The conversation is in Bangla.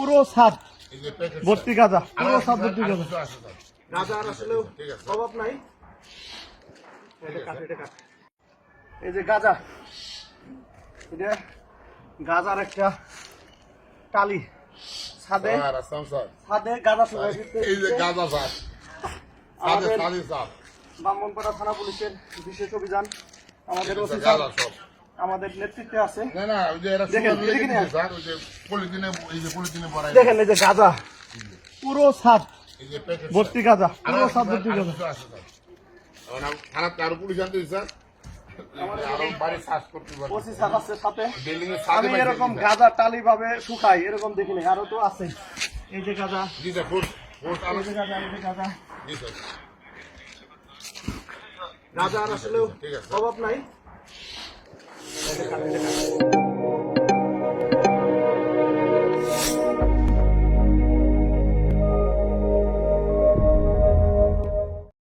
পুরো ছাদ ভর্তি গাঁজা, পুরো ছাদ ভর্তি গাঁজা। গাঁজার আসলে অভাব নাই। এই যে গাঁজা, এটা গাঁজার একটা টালি, ছাদে ছাদে গাঁজা শুকাই দিতে। ব্রাহ্মণপাড়া থানা পুলিশের বিশেষ অভিযান, আমাদের ওসি স্যার আমাদের নেতৃত্বে আছে। দেখেন এই যে গাঁজা, পুরো ছাদ ভর্তি গাঁজা, পুরো ছাদ ভর্তি গাঁজা। আমি এরকম গাঁজা টালি ভাবে শুকাই এরকম দেখিনি, আরো তো আছে। এই যে গাঁজা, গাঁজার আসলে অভাব নাই।